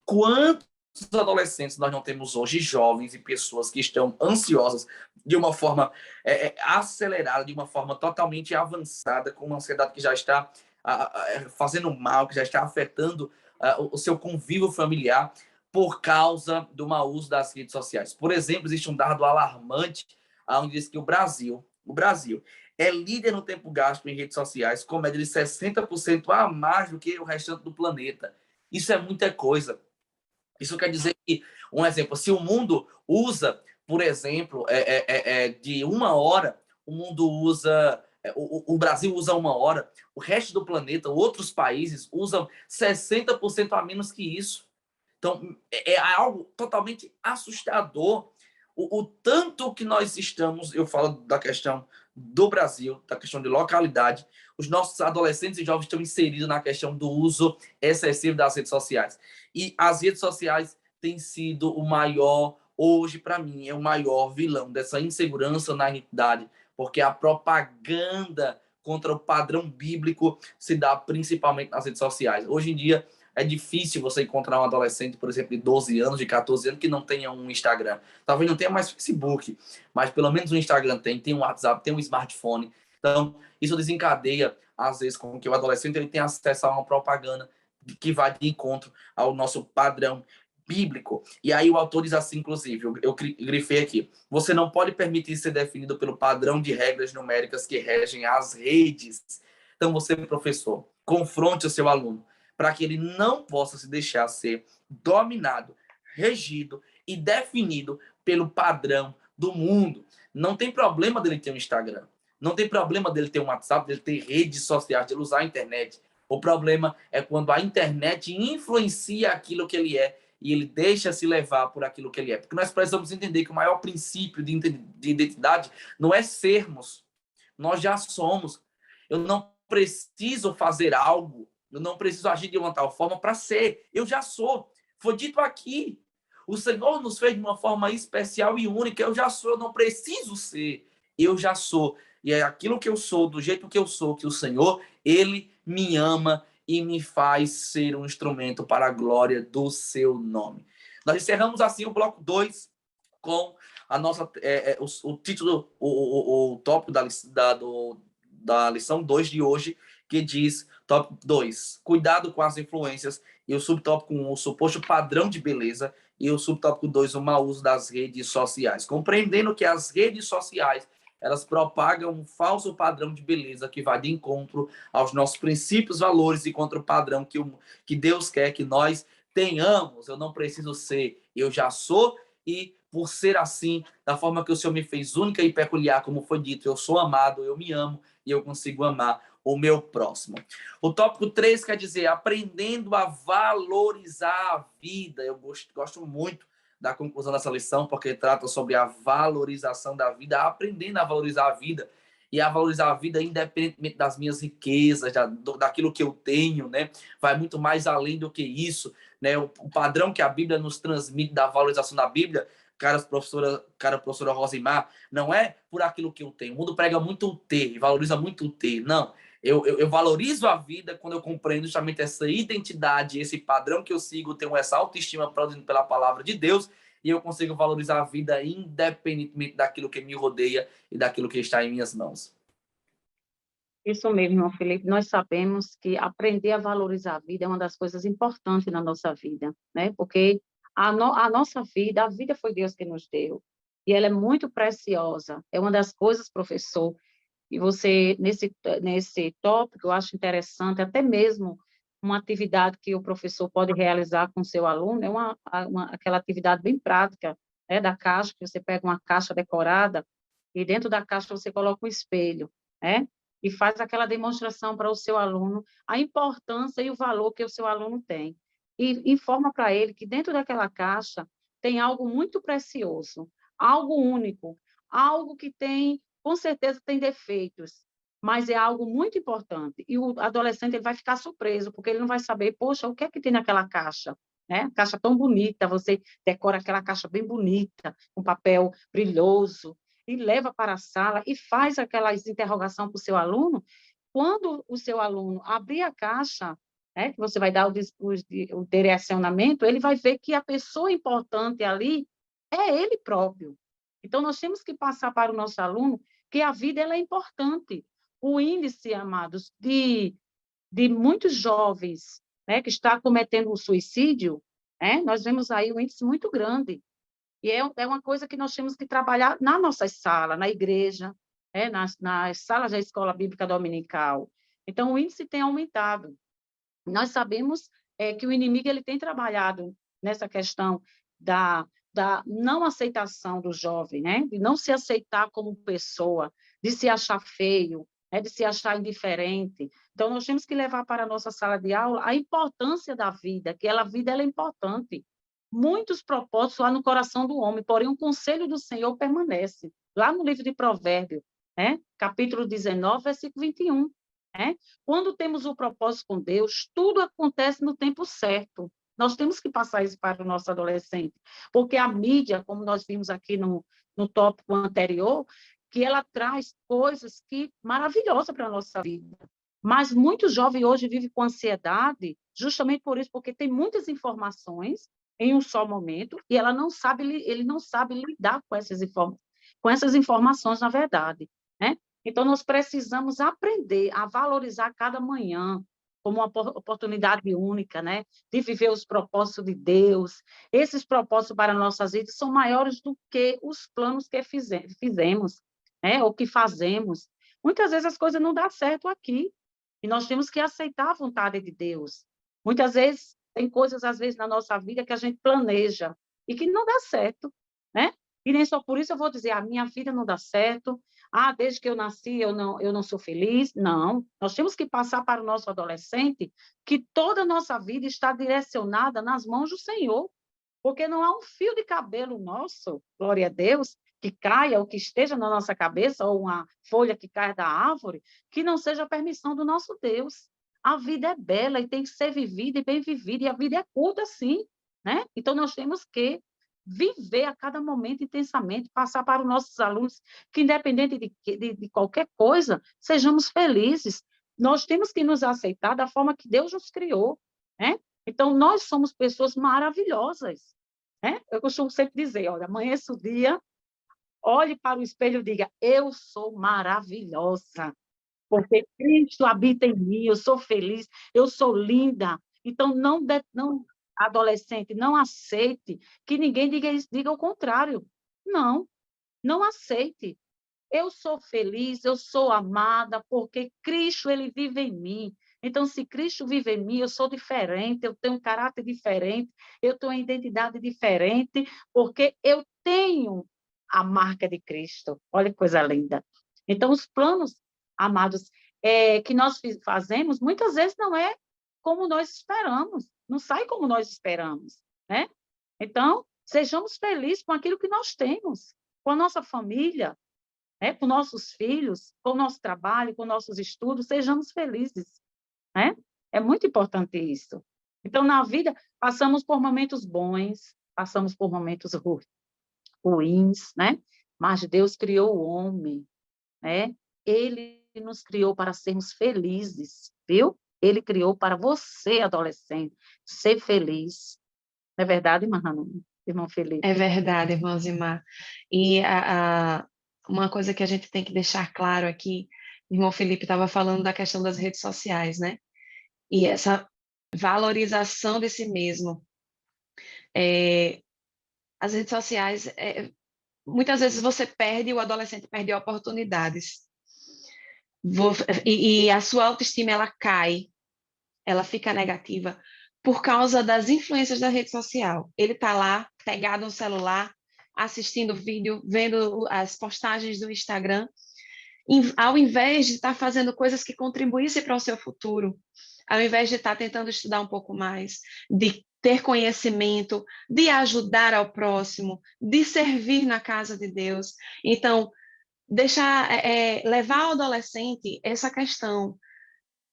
quantos adolescentes nós não temos hoje, jovens e pessoas que estão ansiosas de uma forma acelerada, de uma forma totalmente avançada, com uma ansiedade que já está fazendo mal, que já está afetando o seu convívio familiar, por causa do mau uso das redes sociais. Por exemplo, existe um dado alarmante onde diz que o Brasil é líder no tempo gasto em redes sociais, com média de 60% a mais do que o restante do planeta. Isso é muita coisa. Isso quer dizer que, um exemplo, se o mundo usa, por exemplo, de 1 hora, o Brasil usa 1 hora, o resto do planeta, outros países, usam 60% a menos que isso. Então, é algo totalmente assustador. O tanto que nós estamos, eu falo da questão do Brasil, da questão de localidade, os nossos adolescentes e jovens estão inseridos na questão do uso excessivo das redes sociais. E as redes sociais têm sido o maior, hoje, para mim, é o maior vilão dessa insegurança na identidade, porque a propaganda contra o padrão bíblico se dá principalmente nas redes sociais. Hoje em dia, é difícil você encontrar um adolescente, por exemplo, de 12 anos, de 14 anos, que não tenha um Instagram. Talvez não tenha mais Facebook, mas pelo menos o Instagram tem um WhatsApp, tem um smartphone. Então, isso desencadeia, às vezes, com que o adolescente ele tenha acesso a uma propaganda que vai de encontro ao nosso padrão bíblico. E aí o autor diz assim, inclusive, eu grifei aqui, você não pode permitir ser definido pelo padrão de regras numéricas que regem as redes. Então, você, professor, confronte o seu aluno, para que ele não possa se deixar ser dominado, regido e definido pelo padrão do mundo. Não tem problema dele ter um Instagram, não tem problema dele ter um WhatsApp, dele ter redes sociais, dele usar a internet. O problema é quando a internet influencia aquilo que ele é e ele deixa se levar por aquilo que ele é. Porque nós precisamos entender que o maior princípio de identidade não é sermos, nós já somos. Eu não preciso fazer algo, eu não preciso agir de uma tal forma para ser, eu já sou. Foi dito aqui, o Senhor nos fez de uma forma especial e única, eu já sou, eu não preciso ser, eu já sou. E é aquilo que eu sou, do jeito que eu sou, que o Senhor, Ele me ama e me faz ser um instrumento para a glória do seu nome. Nós encerramos assim o bloco 2 com a nossa, o título, o tópico da lição 2 de hoje, que diz, tópico 2, cuidado com as influências, e o subtópico 1, o suposto padrão de beleza, e o subtópico 2, o mau uso das redes sociais. Compreendendo que as redes sociais, elas propagam um falso padrão de beleza que vai de encontro aos nossos princípios, valores e contra o padrão que Deus quer que nós tenhamos. Eu não preciso ser, eu já sou, e por ser assim, da forma que o Senhor me fez única e peculiar, como foi dito, eu sou amado, eu me amo e eu consigo amar o meu próximo. O tópico 3 quer dizer aprendendo a valorizar a vida. Eu gosto muito da conclusão dessa lição, porque trata sobre a valorização da vida, aprendendo a valorizar a vida, e a valorizar a vida independentemente das minhas riquezas, daquilo que eu tenho, né? Vai muito mais além do que isso, né? O padrão que a Bíblia nos transmite da valorização da Bíblia, cara professora Rosimar, não é por aquilo que eu tenho. O mundo prega muito o ter, valoriza muito o ter. Não, eu valorizo a vida quando eu compreendo justamente essa identidade, esse padrão que eu sigo, tenho essa autoestima produzida pela palavra de Deus, e eu consigo valorizar a vida independentemente daquilo que me rodeia e daquilo que está em minhas mãos. Isso mesmo, irmão Felipe. Nós sabemos que aprender a valorizar a vida é uma das coisas importantes na nossa vida, né? Porque a nossa vida, a vida foi Deus que nos deu. E ela é muito preciosa. É uma das coisas, professor, e você, nesse tópico, eu acho interessante, até mesmo uma atividade que o professor pode realizar com o seu aluno, é aquela atividade bem prática, né, da caixa, que você pega uma caixa decorada e dentro da caixa você coloca um espelho, né, e faz aquela demonstração para o seu aluno, a importância e o valor que o seu aluno tem. E informa para ele que dentro daquela caixa tem algo muito precioso, algo único, algo que tem, com certeza tem defeitos, mas é algo muito importante. E o adolescente ele vai ficar surpreso, porque ele não vai saber, poxa, o que é que tem naquela caixa? Né? Caixa tão bonita, você decora aquela caixa bem bonita, com papel brilhoso, e leva para a sala e faz aquela interrogação para o seu aluno. Quando o seu aluno abrir a caixa, né, que você vai dar o direcionamento, ele vai ver que a pessoa importante ali é ele próprio. Então, nós temos que passar para o nosso aluno que a vida ela é importante. O índice, amados, de muitos jovens, né, que está cometendo o suicídio, né, nós vemos aí um índice muito grande. E é uma coisa que nós temos que trabalhar na nossa sala, na igreja, né, nas salas da escola bíblica dominical. Então, o índice tem aumentado. Nós sabemos que o inimigo ele tem trabalhado nessa questão da não aceitação do jovem, né? De não se aceitar como pessoa, de se achar feio, né? De se achar indiferente. Então, nós temos que levar para a nossa sala de aula a importância da vida, que a vida ela é importante. Muitos propósitos lá no coração do homem, porém o conselho do Senhor permanece. Lá no livro de Provérbios, né? Capítulo 19, versículo 21. Né? Quando temos o propósito com Deus, tudo acontece no tempo certo. Nós temos que passar isso para o nosso adolescente, porque a mídia, como nós vimos aqui no tópico anterior, que ela traz coisas maravilhosas para a nossa vida. Mas muitos jovens hoje vivem com ansiedade, justamente por isso, porque tem muitas informações em um só momento, e ele não sabe lidar com essas informações, na verdade. Né? Então, nós precisamos aprender a valorizar cada manhã como uma oportunidade única, né? De viver os propósitos de Deus. Esses propósitos para nossas vidas são maiores do que os planos que fizemos, né? Ou que fazemos. Muitas vezes as coisas não dão certo aqui, e nós temos que aceitar a vontade de Deus. Muitas vezes, tem coisas, às vezes, na nossa vida que a gente planeja e que não dá certo, né? E nem só por isso eu vou dizer, a minha vida não dá certo, desde que eu nasci eu não sou feliz. Não, nós temos que passar para o nosso adolescente que toda a nossa vida está direcionada nas mãos do Senhor. porque não há um fio de cabelo nosso, glória a Deus, que caia ou que esteja na nossa cabeça, ou uma folha que caia da árvore, que não seja a permissão do nosso Deus. A vida é bela e tem que ser vivida e bem vivida, e a vida é curta, sim, né? Então, nós temos que viver a cada momento intensamente, passar para os nossos alunos que, independente de qualquer coisa, sejamos felizes. Nós temos que nos aceitar da forma que Deus nos criou, né? Então, nós somos pessoas maravilhosas, né? Eu costumo sempre dizer, olha, amanheça o dia, olhe para o espelho e diga, eu sou maravilhosa, porque Cristo habita em mim, eu sou feliz, eu sou linda. Então, não, adolescente, não aceite que ninguém diga o contrário. Não, não aceite. Eu sou feliz, eu sou amada, porque Cristo, ele vive em mim. Então, se Cristo vive em mim, eu sou diferente, eu tenho um caráter diferente, eu tenho uma identidade diferente, porque eu tenho a marca de Cristo. Olha que coisa linda. Então, os planos, amados, que nós fazemos, muitas vezes não é como nós esperamos, não sai como nós esperamos, né? Então, sejamos felizes com aquilo que nós temos, com a nossa família, né? Com nossos filhos, com o nosso trabalho, com nossos estudos, sejamos felizes, né? É muito importante isso. Então, na vida, passamos por momentos bons, passamos por momentos ruins, né? Mas Deus criou o homem, né? Ele nos criou para sermos felizes, viu? Ele criou para você, adolescente, ser feliz. Não é verdade, irmão Felipe? É verdade, irmã Zimar. E uma coisa que a gente tem que deixar claro aqui, o irmão Felipe estava falando da questão das redes sociais, né? E essa valorização de si mesmo. As redes sociais, muitas vezes você perde, o adolescente perde oportunidades. E a sua autoestima, ela cai, ela fica negativa por causa das influências da rede social. Ele está lá, pegado no celular, assistindo vídeo, vendo as postagens do Instagram, ao invés de estar fazendo coisas que contribuíssem para o seu futuro, ao invés de estar tentando estudar um pouco mais, de ter conhecimento, de ajudar ao próximo, de servir na casa de Deus. Então, deixar levar ao adolescente essa questão.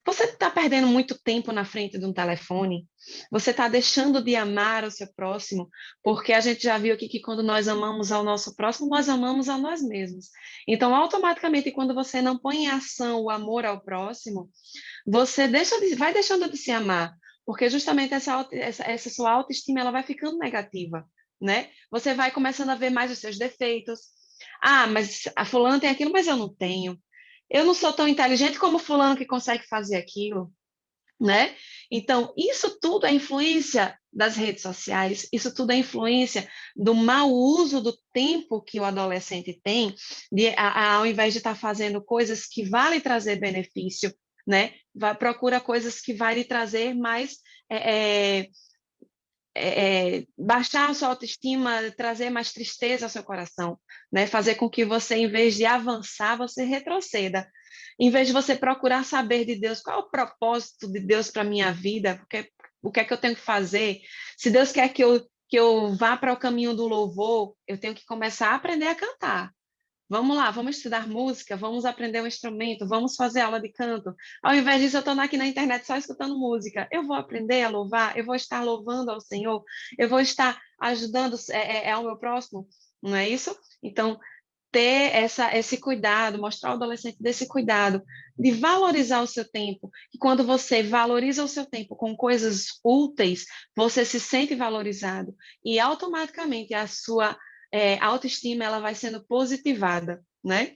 Você está perdendo muito tempo na frente de um telefone? Você está deixando de amar o seu próximo? Porque a gente já viu aqui que quando nós amamos ao nosso próximo, nós amamos a nós mesmos. Então, automaticamente, quando você não põe em ação o amor ao próximo, você vai deixando de se amar, porque justamente essa sua autoestima ela vai ficando negativa, né? Você vai começando a ver mais os seus defeitos. Ah, mas a fulana tem aquilo, mas eu não tenho. Eu não sou tão inteligente como fulano que consegue fazer aquilo, né? Então, isso tudo é influência das redes sociais, isso tudo é influência do mau uso do tempo que o adolescente tem, ao invés de estar fazendo coisas que vão lhe trazer benefício, né? Procura coisas que vão lhe trazer mais baixar a sua autoestima, trazer mais tristeza ao seu coração, né? Fazer com que você, em vez de avançar, você retroceda. Em vez de você procurar saber de Deus, qual é o propósito de Deus para a minha vida, o que é que eu tenho que fazer? Se Deus quer que eu vá para o caminho do louvor, eu tenho que começar a aprender a cantar. Vamos lá, vamos estudar música, vamos aprender um instrumento, vamos fazer aula de canto. Ao invés disso, eu estou aqui na internet só escutando música. Eu vou aprender a louvar, eu vou estar louvando ao Senhor, eu vou estar ajudando ao meu próximo, não é isso? Então, ter esse cuidado, mostrar ao adolescente desse cuidado, de valorizar o seu tempo. E quando você valoriza o seu tempo com coisas úteis, você se sente valorizado e automaticamente a sua autoestima ela vai sendo positivada, né?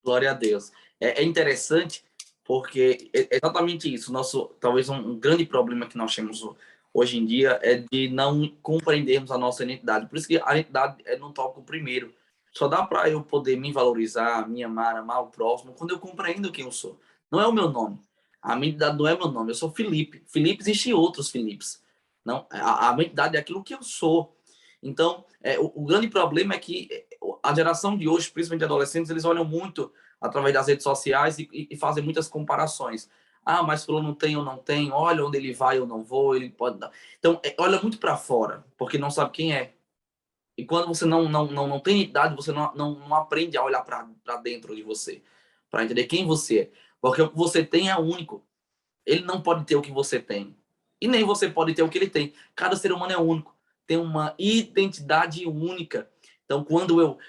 Glória a Deus. É interessante porque é exatamente isso. Talvez um grande problema que nós temos hoje em dia é de não compreendermos a nossa identidade. Por isso que a identidade não toca o primeiro. Só dá para eu poder me valorizar, me amar o próximo, quando eu compreendo quem eu sou. Não é o meu nome. A minha identidade não é meu nome. Eu sou Felipe. Felipe, existem outros Filipes. Não, a minha identidade é aquilo que eu sou. Então, o grande problema é que a geração de hoje, principalmente adolescentes, eles olham muito através das redes sociais e fazem muitas comparações. Ah, mas fulano não tem ou não tem, olha onde ele vai ou não vou, ele pode dar. Então, olha muito para fora, porque não sabe quem é. E quando você não tem identidade, você não aprende a olhar para dentro de você, para entender quem você é. Porque o que você tem é único. Ele não pode ter o que você tem. E nem você pode ter o que ele tem. Cada ser humano é único. Tem uma identidade única. Então, quando eu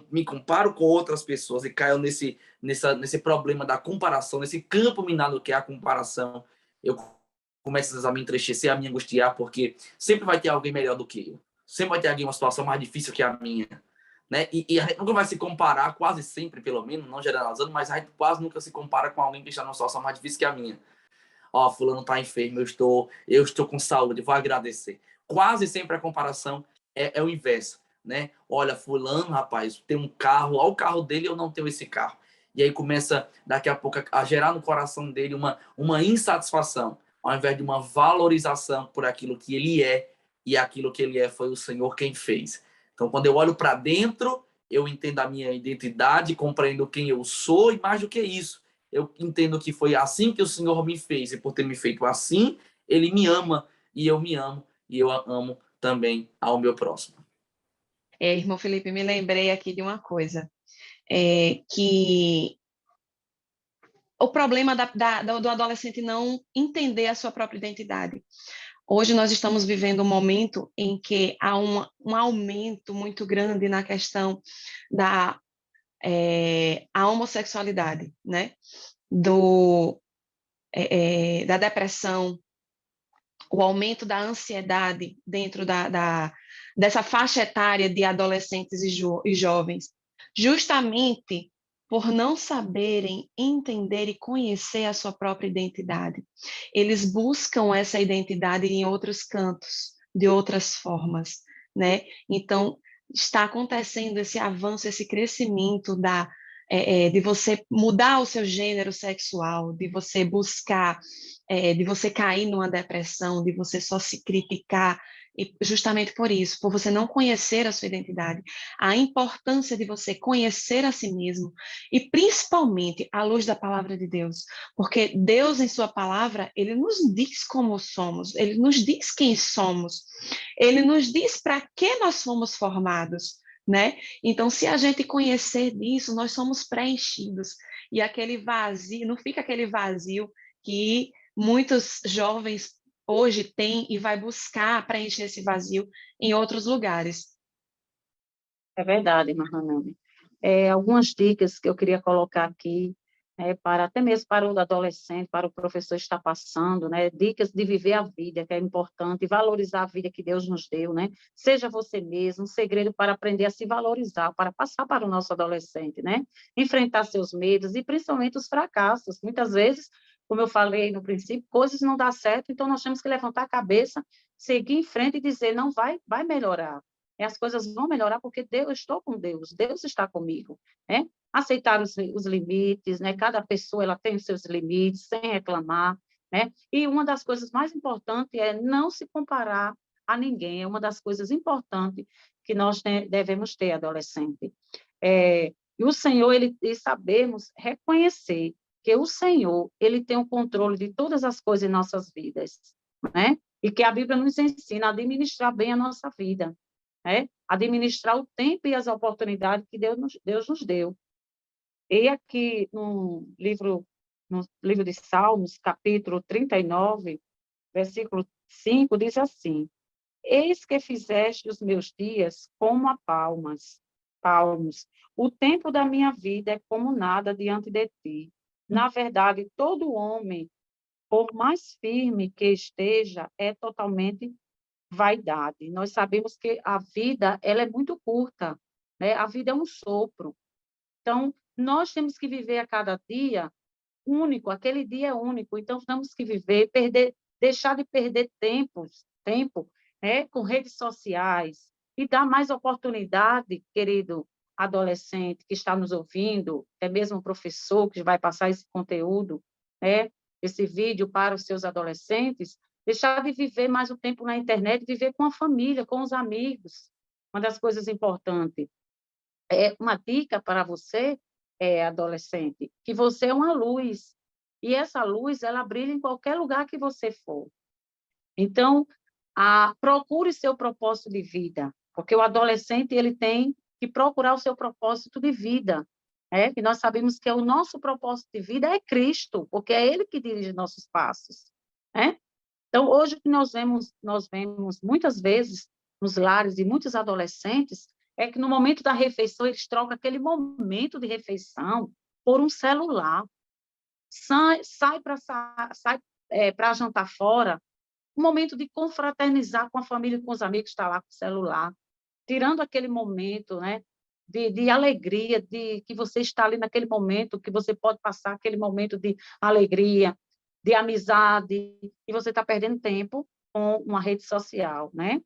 me comparo com outras pessoas e caio nesse problema da comparação, nesse campo minado que é a comparação, eu começo a me entristecer, a me angustiar, porque sempre vai ter alguém melhor do que eu. Sempre vai ter alguém uma situação mais difícil que a minha. Né? E a gente nunca vai se comparar, quase sempre, pelo menos, não generalizando, mas a gente quase nunca se compara com alguém que está numa situação mais difícil que a minha. Ó, fulano está enfermo, eu estou com saúde, vou agradecer. Quase sempre a comparação é o inverso, né? Olha, fulano, rapaz, tem um carro, olha o carro dele, eu não tenho esse carro. E aí começa, daqui a pouco, a gerar no coração dele uma insatisfação, ao invés de uma valorização por aquilo que ele é, e aquilo que ele é foi o Senhor quem fez. Então, quando eu olho para dentro, eu entendo a minha identidade, compreendo quem eu sou, e mais do que isso, eu entendo que foi assim que o Senhor me fez, e por ter me feito assim, ele me ama, e eu me amo, e eu amo também ao meu próximo. Irmão Felipe, me lembrei aqui de uma coisa, que o problema do adolescente não entender a sua própria identidade. Hoje nós estamos vivendo um momento em que há um aumento muito grande na questão da a homossexualidade, né? Da depressão, o aumento da ansiedade dentro dessa faixa etária de adolescentes e jovens, justamente por não saberem entender e conhecer a sua própria identidade. Eles buscam essa identidade em outros cantos, de outras formas, né? Então, está acontecendo esse avanço, esse crescimento de você mudar o seu gênero sexual, de você buscar, de você cair numa depressão, de você só se criticar, e justamente por isso, por você não conhecer a sua identidade, a importância de você conhecer a si mesmo, e principalmente à luz da palavra de Deus, porque Deus, em sua palavra, ele nos diz como somos, ele nos diz quem somos, ele nos diz para que nós fomos formados, né? Então, se a gente conhecer disso, nós somos preenchidos. E aquele vazio, não fica aquele vazio que muitos jovens hoje têm e vai buscar preencher esse vazio em outros lugares. É verdade, Mahanami. Algumas dicas que eu queria colocar aqui, para até mesmo para o adolescente, para o professor estar passando, né? Dicas de viver a vida, que é importante, valorizar a vida que Deus nos deu, né? Seja você mesmo, um segredo para aprender a se valorizar, para passar para o nosso adolescente, né? Enfrentar seus medos e principalmente os fracassos. Muitas vezes, como eu falei no princípio, coisas não dão certo, então nós temos que levantar a cabeça, seguir em frente e dizer, não vai melhorar. As coisas vão melhorar porque eu estou com Deus, Deus está comigo, né? Aceitar os limites, né? Cada pessoa ela tem os seus limites, sem reclamar, né? E uma das coisas mais importantes é não se comparar a ninguém, é uma das coisas importantes que nós devemos ter, adolescente. E o Senhor, e sabemos reconhecer que o Senhor, ele tem o controle de todas as coisas em nossas vidas, né? E que a Bíblia nos ensina a administrar bem a nossa vida, né? Administrar o tempo e as oportunidades que Deus nos deu. E aqui no livro de Salmos, capítulo 39, versículo 5, diz assim: Eis que fizeste os meus dias como a palmos. O tempo da minha vida é como nada diante de ti. Na verdade, todo homem, por mais firme que esteja, é totalmente vaidade. Nós sabemos que a vida ela é muito curta, né? A vida é um sopro. Então, nós temos que viver a cada dia único, aquele dia é único. Então, temos que viver, deixar de perder tempo, né, com redes sociais e dar mais oportunidade, querido adolescente que está nos ouvindo, até mesmo o professor que vai passar esse conteúdo, né, esse vídeo para os seus adolescentes, deixar de viver mais o tempo na internet, viver com a família, com os amigos. Uma das coisas importantes. Uma dica para você, adolescente, que você é uma luz. E essa luz, ela brilha em qualquer lugar que você for. Então, procure seu propósito de vida, porque o adolescente ele tem que procurar o seu propósito de vida, e nós sabemos que o nosso propósito de vida é Cristo, porque é Ele que dirige nossos passos, né? Então, hoje o que nós vemos muitas vezes nos lares de muitos adolescentes é que no momento da refeição eles trocam aquele momento de refeição por um celular, sai para jantar fora, um momento de confraternizar com a família e com os amigos, está lá com o celular, tirando aquele momento, né, de alegria, de que você está ali naquele momento, que você pode passar aquele momento de alegria, de amizade, e você está perdendo tempo com uma rede social, né?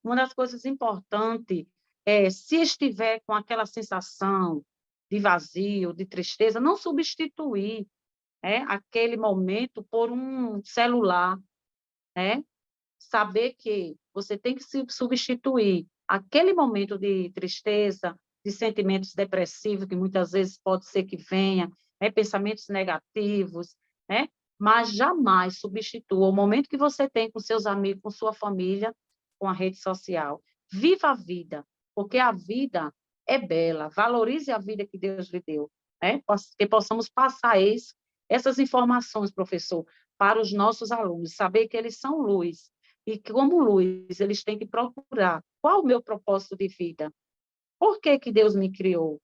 Uma das coisas importantes é, se estiver com aquela sensação de vazio, de tristeza, não substituir aquele momento por um celular, né? Saber que você tem que se substituir aquele momento de tristeza, de sentimentos depressivos, que muitas vezes pode ser que venha, pensamentos negativos, né? Mas jamais substitua o momento que você tem com seus amigos, com sua família, com a rede social. Viva a vida, porque a vida é bela. Valorize a vida que Deus lhe deu, né? Que possamos passar essas informações, professor, para os nossos alunos, saber que eles são luz, e que, como luz, eles têm que procurar qual o meu propósito de vida, por que que Deus me criou,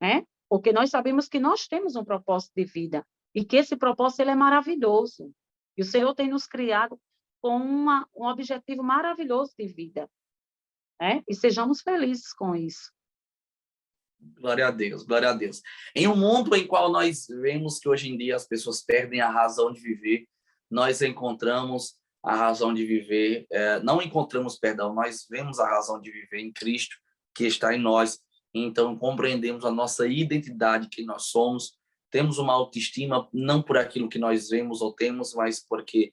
né? Porque nós sabemos que nós temos um propósito de vida, e que esse propósito ele é maravilhoso, e o Senhor tem nos criado com um objetivo maravilhoso de vida, né? E sejamos felizes com isso. Glória a Deus, glória a Deus. Em um mundo em qual nós vemos que hoje em dia as pessoas perdem a razão de viver, nós encontramos a razão de viver, não encontramos, perdão, nós vemos a razão de viver em Cristo, que está em nós, então compreendemos a nossa identidade, que nós somos, temos uma autoestima, não por aquilo que nós vemos ou temos, mas porque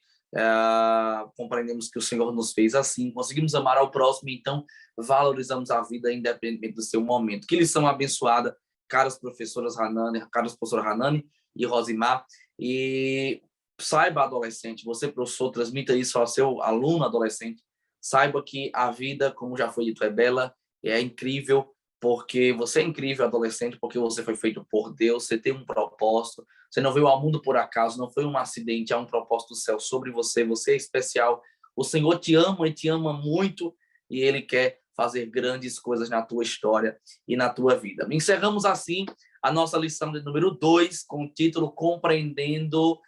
compreendemos que o Senhor nos fez assim, conseguimos amar ao próximo, então valorizamos a vida independente do seu momento. Que lição abençoada, caras professoras Hanani, caros professor Hanani e Rosimar. E saiba, adolescente, você, professor, transmita isso ao seu aluno adolescente. Saiba que a vida, como já foi dito, é bela, é incrível, porque você é incrível, adolescente, porque você foi feito por Deus, você tem um propósito, você não veio ao mundo por acaso, não foi um acidente, há um propósito do céu sobre você, você é especial. O Senhor te ama e te ama muito, e Ele quer fazer grandes coisas na tua história e na tua vida. Encerramos assim a nossa lição de número 2, com o título Compreendendo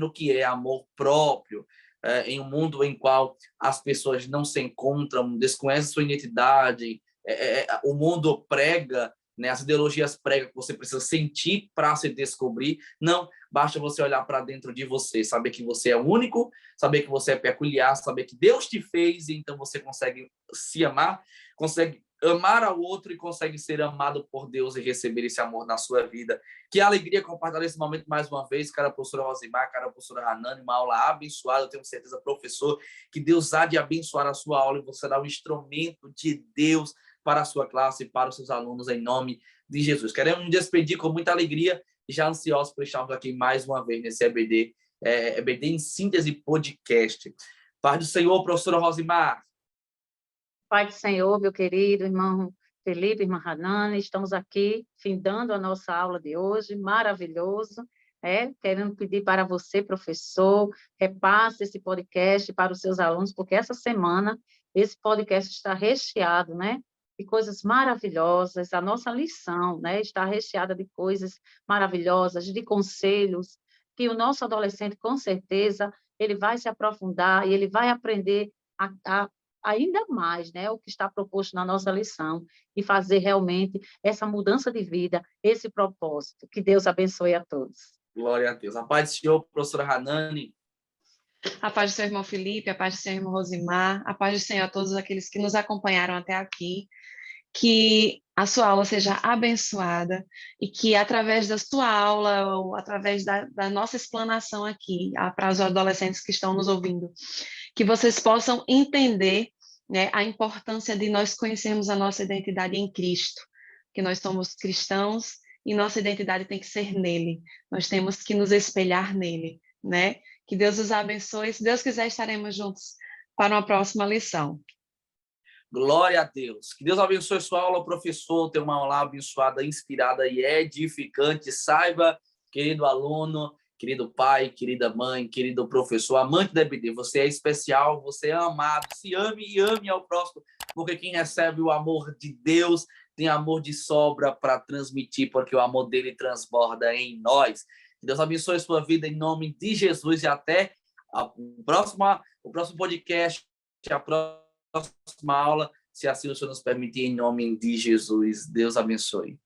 o que é amor próprio. Em um mundo em qual as pessoas não se encontram, desconhecem sua identidade, o mundo prega, né, as ideologias pregam que você precisa sentir para se descobrir. Não, basta você olhar para dentro de você, saber que você é único, saber que você é peculiar, saber que Deus te fez, e então você consegue se amar, consegue amar ao outro e consegue ser amado por Deus e receber esse amor na sua vida. Que alegria compartilhar esse momento mais uma vez, cara professora Rosimar, cara professora Hanani, uma aula abençoada, eu tenho certeza, professor, que Deus há de abençoar a sua aula e você será um instrumento de Deus para a sua classe e para os seus alunos, em nome de Jesus. Queremos nos despedir com muita alegria e já ansiosos por estarmos aqui mais uma vez nesse EBD, EBD em Síntese Podcast. Paz do Senhor, professora Rosimar. Pai do Senhor, meu querido irmão Felipe, irmã Hanani, estamos aqui findando a nossa aula de hoje, maravilhoso, querendo pedir para você, professor, repasse esse podcast para os seus alunos, porque essa semana esse podcast está recheado, né, de coisas maravilhosas, a nossa lição, né, está recheada de coisas maravilhosas, de conselhos, que o nosso adolescente, com certeza, ele vai se aprofundar e ele vai aprender ainda mais, né, o que está proposto na nossa lição, e fazer realmente essa mudança de vida, esse propósito. Que Deus abençoe a todos. Glória a Deus. A paz do Senhor, professora Hanani. A paz do seu irmão Felipe, a paz do seu irmão Rosimar, a paz do Senhor a todos aqueles que nos acompanharam até aqui. Que a sua aula seja abençoada e que, através da sua aula ou através da nossa explanação aqui, para os adolescentes que estão nos ouvindo, que vocês possam entender, né, a importância de nós conhecermos a nossa identidade em Cristo, que nós somos cristãos e nossa identidade tem que ser nele. Nós temos que nos espelhar nele, né? Que Deus os abençoe. Se Deus quiser, estaremos juntos para uma próxima lição. Glória a Deus. Que Deus abençoe sua aula, professor. Tenha uma aula abençoada, inspirada e edificante. Saiba, querido aluno, querido pai, querida mãe, querido professor, amante da EBD, você é especial, você é amado. Se ame e ame ao próximo, porque quem recebe o amor de Deus tem amor de sobra para transmitir, porque o amor dele transborda em nós. Que Deus abençoe sua vida em nome de Jesus e até o próximo podcast, a próxima aula, se assim o Senhor nos permitir, em nome de Jesus. Deus abençoe.